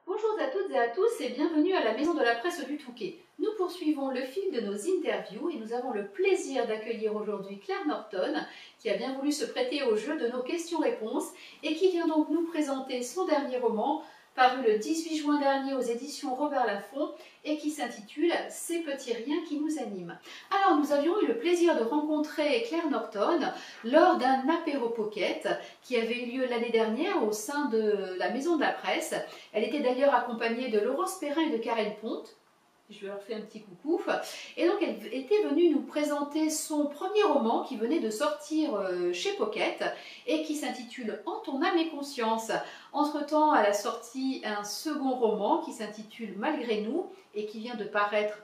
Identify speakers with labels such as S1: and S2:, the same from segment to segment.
S1: Bonjour à toutes et à tous et bienvenue à la Maison de la Presse du Touquet. Nous poursuivons le fil de nos interviews et nous avons le plaisir d'accueillir aujourd'hui Claire Norton qui a bien voulu se prêter au jeu de nos questions-réponses et qui vient donc nous présenter son dernier roman paru le 18 juin dernier aux éditions Robert Laffont et qui s'intitule « Ces petits riens qui nous animent ». Alors nous avions eu le plaisir de rencontrer Claire Norton lors d'un apéro pocket qui avait eu lieu l'année dernière au sein de la Maison de la Presse. Elle était d'ailleurs accompagnée de Laurence Perrin et de Karen Ponte. Je leur fais un petit coucou. Et donc elle était venue nous présenter son premier roman qui venait de sortir chez Pocket et qui s'intitule « En ton âme et conscience ». Entre-temps, elle a sorti un second roman qui s'intitule « Malgré nous » et qui vient de paraître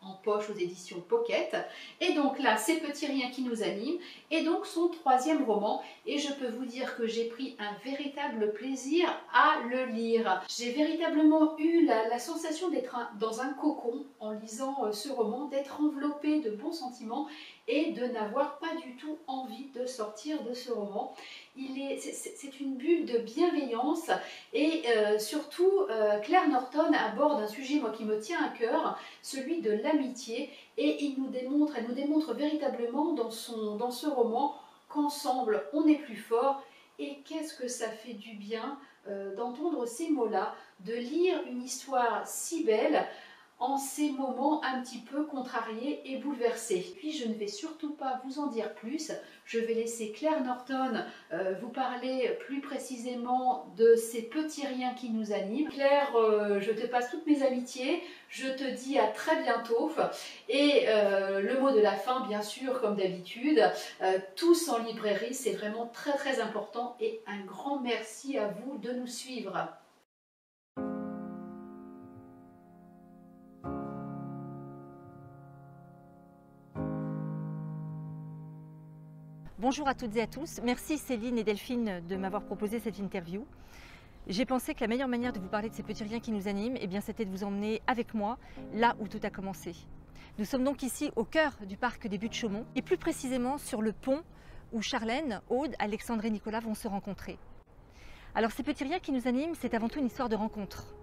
S1: en poche aux éditions Pocket. Et donc là, Ces petits riens qui nous animent, et donc son troisième roman. Et je peux vous dire que j'ai pris un véritable plaisir à le lire. J'ai véritablement eu la sensation d'être dans un cocon en lisant ce roman, d'être enveloppée de bons sentiments et de n'avoir pas du tout envie de sortir de ce roman. C'est une bulle de bienveillance et surtout Claire Norton aborde un sujet qui me tient à cœur, celui de l'amitié, et elle nous démontre véritablement dans ce roman qu'ensemble on est plus fort. Et qu'est-ce que ça fait du bien d'entendre ces mots-là, de lire une histoire si belle en ces moments un petit peu contrariés et bouleversés. Puis je ne vais surtout pas vous en dire plus, je vais laisser Claire Norton vous parler plus précisément de ces petits riens qui nous animent. Claire, je te passe toutes mes amitiés, je te dis à très bientôt et le mot de la fin, bien sûr, comme d'habitude, tous en librairie, c'est vraiment très très important et un grand merci à vous de nous suivre.
S2: Bonjour à toutes et à tous. Merci Céline et Delphine de m'avoir proposé cette interview. J'ai pensé que la meilleure manière de vous parler de ces petits riens qui nous animent, c'était de vous emmener avec moi là où tout a commencé. Nous sommes donc ici au cœur du parc des Buttes-Chaumont et plus précisément sur le pont où Charlène, Aude, Alexandre et Nicolas vont se rencontrer. Alors ces petits riens qui nous animent, c'est avant tout une histoire de rencontre.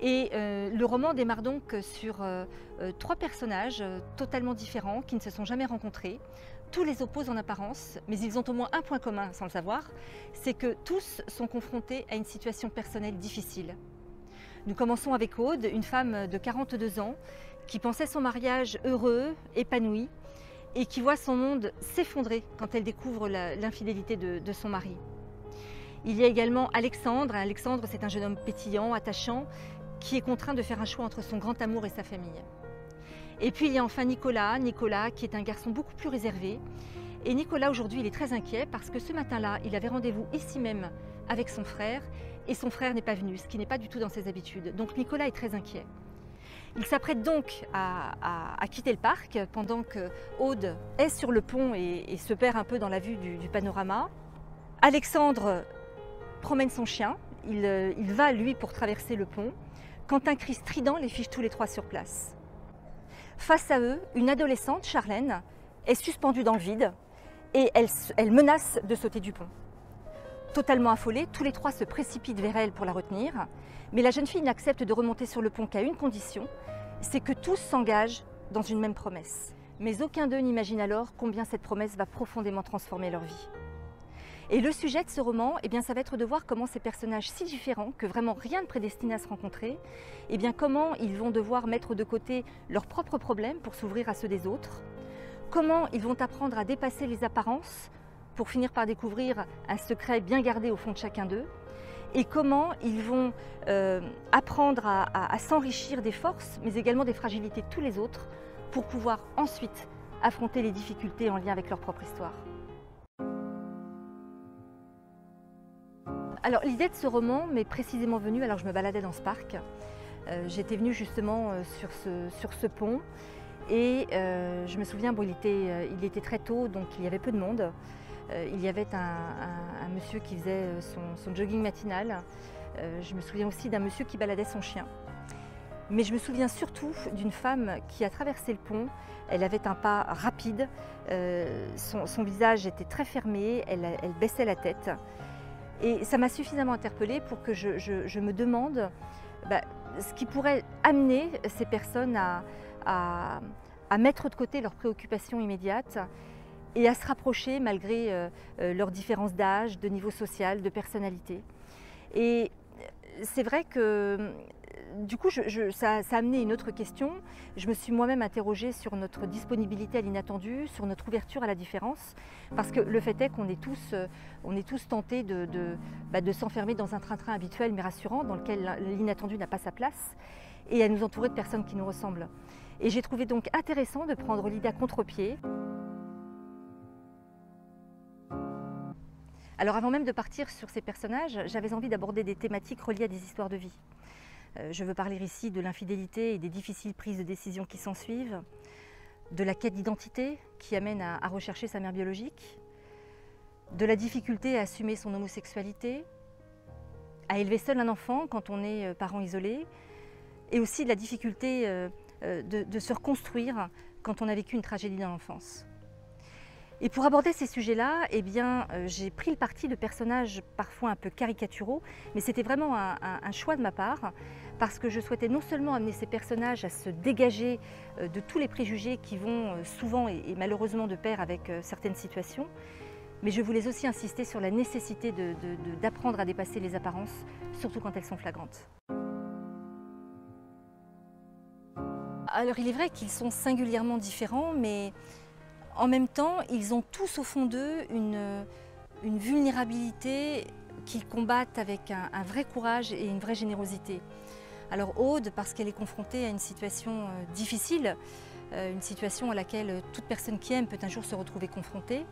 S2: Et le roman démarre donc sur trois personnages totalement différents qui ne se sont jamais rencontrés. Tous les opposent en apparence, mais ils ont au moins un point commun sans le savoir, c'est que tous sont confrontés à une situation personnelle difficile. Nous commençons avec Aude, une femme de 42 ans qui pensait son mariage heureux, épanoui, et qui voit son monde s'effondrer quand elle découvre l'infidélité de son mari. Il y a également Alexandre. Alexandre, c'est un jeune homme pétillant, attachant, qui est contraint de faire un choix entre son grand amour et sa famille. Et puis il y a enfin Nicolas qui est un garçon beaucoup plus réservé. Et Nicolas aujourd'hui il est très inquiet parce que ce matin-là, il avait rendez-vous ici même avec son frère et son frère n'est pas venu, ce qui n'est pas du tout dans ses habitudes. Donc Nicolas est très inquiet. Il s'apprête donc à quitter le parc pendant que Aude est sur le pont et se perd un peu dans la vue du panorama. Alexandre promène son chien, il va lui pour traverser le pont quand un cri strident les fiche tous les trois sur place. Face à eux, une adolescente, Charlène, est suspendue dans le vide et elle menace de sauter du pont. Totalement affolée, tous les trois se précipitent vers elle pour la retenir, mais la jeune fille n'accepte de remonter sur le pont qu'à une condition, c'est que tous s'engagent dans une même promesse. Mais aucun d'eux n'imagine alors combien cette promesse va profondément transformer leur vie. Et le sujet de ce roman, ça va être de voir comment ces personnages si différents, que vraiment rien ne prédestine à se rencontrer, comment ils vont devoir mettre de côté leurs propres problèmes pour s'ouvrir à ceux des autres, comment ils vont apprendre à dépasser les apparences pour finir par découvrir un secret bien gardé au fond de chacun d'eux, et comment ils vont apprendre à s'enrichir des forces, mais également des fragilités de tous les autres, pour pouvoir ensuite affronter les difficultés en lien avec leur propre histoire. Alors l'idée de ce roman m'est précisément venue alors je me baladais dans ce parc. J'étais venue justement sur ce pont et je me souviens, il était très tôt donc il y avait peu de monde. Il y avait un monsieur qui faisait son jogging matinal. Je me souviens aussi d'un monsieur qui baladait son chien. Mais je me souviens surtout d'une femme qui a traversé le pont. Elle avait un pas rapide, son visage était très fermé, elle baissait la tête. Et ça m'a suffisamment interpellée pour que je me demande ce qui pourrait amener ces personnes à mettre de côté leurs préoccupations immédiates et à se rapprocher malgré leurs différences d'âge, de niveau social, de personnalité. Et c'est vrai que du coup, ça a amené une autre question. Je me suis moi-même interrogée sur notre disponibilité à l'inattendu, sur notre ouverture à la différence, parce que le fait est qu'on est tous tentés de s'enfermer dans un train-train habituel mais rassurant, dans lequel l'inattendu n'a pas sa place, et à nous entourer de personnes qui nous ressemblent. Et j'ai trouvé donc intéressant de prendre l'idée à contre-pied. Alors avant même de partir sur ces personnages, j'avais envie d'aborder des thématiques reliées à des histoires de vie. Je veux parler ici de l'infidélité et des difficiles prises de décision qui s'ensuivent, de la quête d'identité qui amène à rechercher sa mère biologique, de la difficulté à assumer son homosexualité, à élever seul un enfant quand on est parent isolé, et aussi de la difficulté de se reconstruire quand on a vécu une tragédie dans l'enfance. Et pour aborder ces sujets-là, j'ai pris le parti de personnages parfois un peu caricaturaux, mais c'était vraiment un choix de ma part, parce que je souhaitais non seulement amener ces personnages à se dégager de tous les préjugés qui vont souvent et malheureusement de pair avec certaines situations, mais je voulais aussi insister sur la nécessité d'apprendre à dépasser les apparences, surtout quand elles sont flagrantes. Alors il est vrai qu'ils sont singulièrement différents, mais en même temps, ils ont tous au fond d'eux une vulnérabilité qu'ils combattent avec un vrai courage et une vraie générosité. Alors Aude, parce qu'elle est confrontée à une situation difficile, une situation à laquelle toute personne qui aime peut un jour se retrouver confrontée.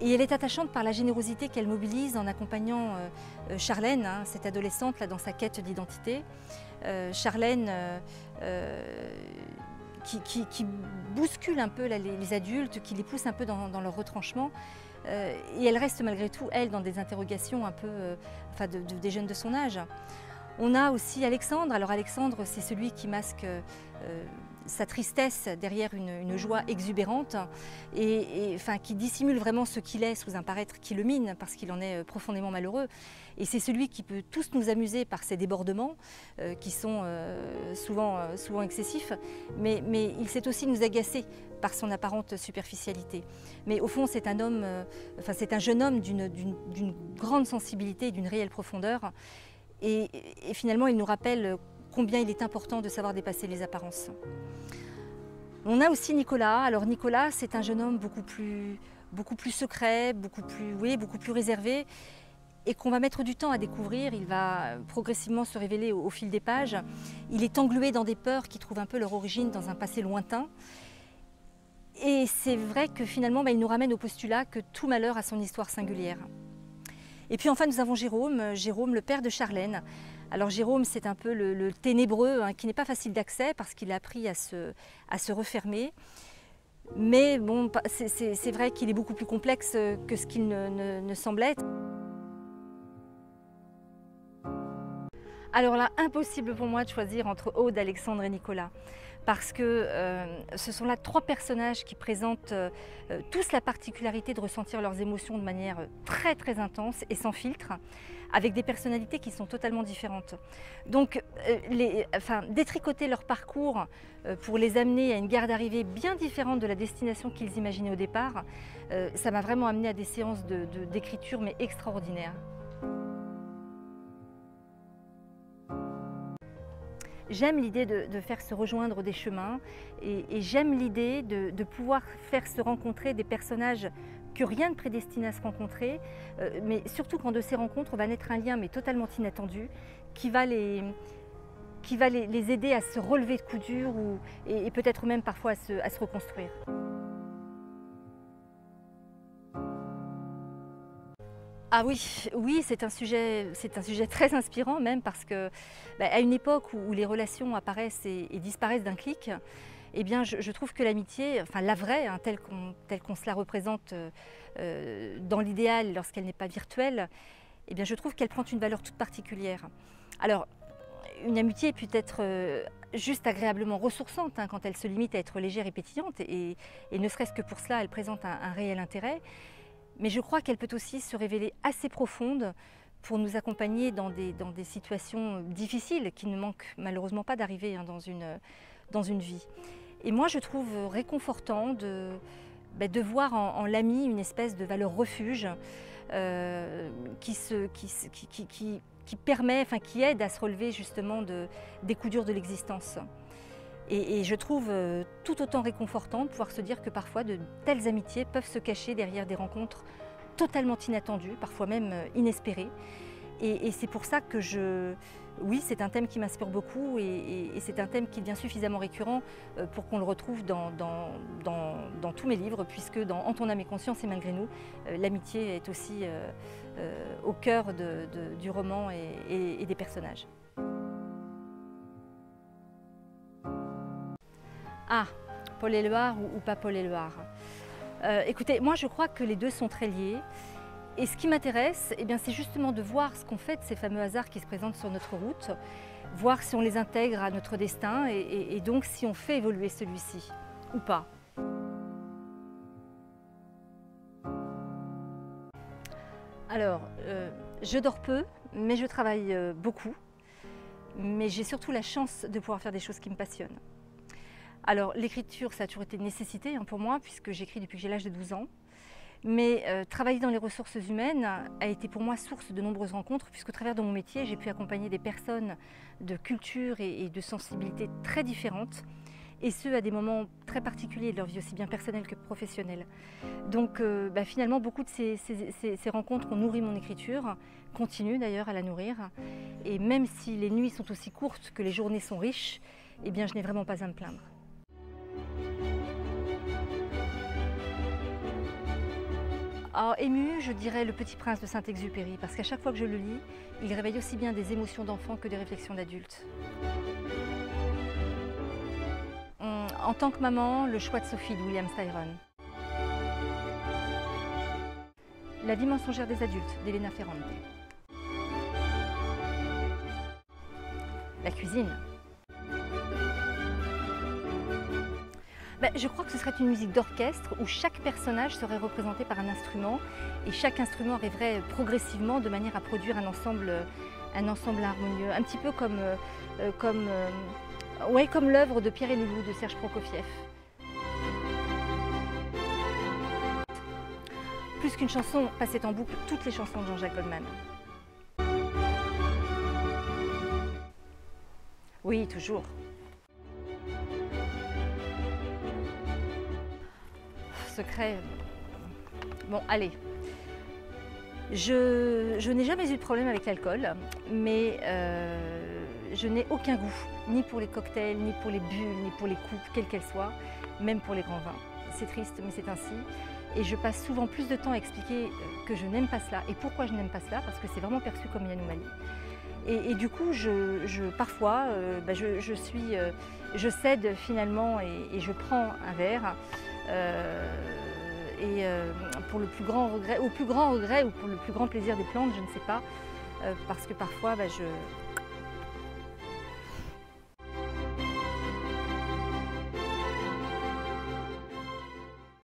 S2: Et elle est attachante par la générosité qu'elle mobilise en accompagnant Charlène, cette adolescente là, dans sa quête d'identité. Charlène qui bouscule un peu là, les adultes, qui les pousse un peu dans leur retranchement. Et elle reste malgré tout, elle, dans des interrogations un peu des jeunes de son âge. On a aussi Alexandre. Alors Alexandre, c'est celui qui masque sa tristesse derrière une joie exubérante et qui dissimule vraiment ce qu'il est sous un paraître qui le mine parce qu'il en est profondément malheureux. Et c'est celui qui peut tous nous amuser par ses débordements qui sont souvent excessifs, mais il sait aussi nous agacer par son apparente superficialité. Mais au fond, c'est un homme, c'est un jeune homme d'une grande sensibilité, d'une réelle profondeur. Et finalement, il nous rappelle combien il est important de savoir dépasser les apparences. On a aussi Nicolas. Alors Nicolas, c'est un jeune homme beaucoup plus secret, beaucoup plus réservé et qu'on va mettre du temps à découvrir. Il va progressivement se révéler au fil des pages. Il est englué dans des peurs qui trouvent un peu leur origine dans un passé lointain. Et c'est vrai que finalement, il nous ramène au postulat que tout malheur a son histoire singulière. Et puis enfin, nous avons Jérôme, le père de Charlène. Alors Jérôme, c'est un peu le ténébreux qui n'est pas facile d'accès parce qu'il a appris à se refermer. Mais bon, c'est vrai qu'il est beaucoup plus complexe que ce qu'il ne semble être. Alors là, impossible pour moi de choisir entre Aude, Alexandre et Nicolas. Parce que ce sont là trois personnages qui présentent tous la particularité de ressentir leurs émotions de manière très très intense et sans filtre, avec des personnalités qui sont totalement différentes. Donc détricoter leur parcours pour les amener à une gare d'arrivée bien différente de la destination qu'ils imaginaient au départ, ça m'a vraiment amené à des séances d'écriture mais extraordinaires. J'aime l'idée de faire se rejoindre des chemins et j'aime l'idée de pouvoir faire se rencontrer des personnages que rien ne prédestine à se rencontrer, mais surtout quand de ces rencontres va naître un lien mais totalement inattendu qui va les aider à se relever de coups durs et peut-être même parfois à se reconstruire. Ah oui, c'est un sujet très inspirant même parce que à une époque où les relations apparaissent et disparaissent d'un clic, eh bien je trouve que l'amitié, la vraie, telle qu'on se la représente dans l'idéal lorsqu'elle n'est pas virtuelle, eh bien je trouve qu'elle prend une valeur toute particulière. Alors une amitié peut être juste agréablement ressourçante quand elle se limite à être légère et pétillante et ne serait-ce que pour cela elle présente un réel intérêt. Mais je crois qu'elle peut aussi se révéler assez profonde pour nous accompagner dans des situations difficiles qui ne manquent malheureusement pas d'arriver hein, dans une vie. Et moi, je trouve réconfortant de voir en l'ami une espèce de valeur refuge qui permet, enfin, qui aide à se relever justement des coups durs de l'existence. Et je trouve tout autant réconfortant de pouvoir se dire que parfois de telles amitiés peuvent se cacher derrière des rencontres totalement inattendues, parfois même inespérées. Et c'est pour ça que oui, c'est un thème qui m'inspire beaucoup et c'est un thème qui devient suffisamment récurrent pour qu'on le retrouve dans tous mes livres, puisque dans En ton âme et conscience et malgré nous, l'amitié est aussi au cœur du roman et des personnages. Ah, Paul Éluard ou pas Paul Éluard. Écoutez, moi je crois que les deux sont très liés. Et ce qui m'intéresse, eh bien, c'est justement de voir ce qu'on fait de ces fameux hasards qui se présentent sur notre route, voir si on les intègre à notre destin et donc si on fait évoluer celui-ci ou pas. Alors, je dors peu, mais je travaille beaucoup. Mais j'ai surtout la chance de pouvoir faire des choses qui me passionnent. Alors, l'écriture, ça a toujours été une nécessité hein, pour moi, puisque j'écris depuis que j'ai l'âge de 12 ans. Mais travailler dans les ressources humaines a été pour moi source de nombreuses rencontres, puisqu'au travers de mon métier, j'ai pu accompagner des personnes de culture et de sensibilités très différentes, et ce, à des moments très particuliers de leur vie, aussi bien personnelle que professionnelle. Donc finalement, beaucoup de ces rencontres ont nourri mon écriture, continuent d'ailleurs à la nourrir, et même si les nuits sont aussi courtes que les journées sont riches, eh bien je n'ai vraiment pas à me plaindre. Alors, ému, je dirais Le Petit Prince de Saint-Exupéry, parce qu'à chaque fois que je le lis, il réveille aussi bien des émotions d'enfant que des réflexions d'adulte. En tant que maman, Le Choix de Sophie de William Styron. La vie mensongère des adultes d'Elena Ferrante. La cuisine. Je crois que ce serait une musique d'orchestre où chaque personnage serait représenté par un instrument et chaque instrument arriverait progressivement de manière à produire un ensemble harmonieux, un petit peu comme l'œuvre de Pierre et Loulou de Serge Prokofiev. Plus qu'une chanson, passait en boucle toutes les chansons de Jean-Jacques Goldman. Oui, toujours. Secret. Bon, allez. Je n'ai jamais eu de problème avec l'alcool, mais je n'ai aucun goût, ni pour les cocktails, ni pour les bulles, ni pour les coupes, quelles qu'elles soient, même pour les grands vins. C'est triste, mais c'est ainsi. Et je passe souvent plus de temps à expliquer que je n'aime pas cela. Et pourquoi je n'aime pas cela? Parce que c'est vraiment perçu comme une anomalie. Et du coup, parfois, je cède finalement et je prends un verre. Pour le plus grand regret, ou pour le plus grand plaisir des plantes, je ne sais pas, parce que parfois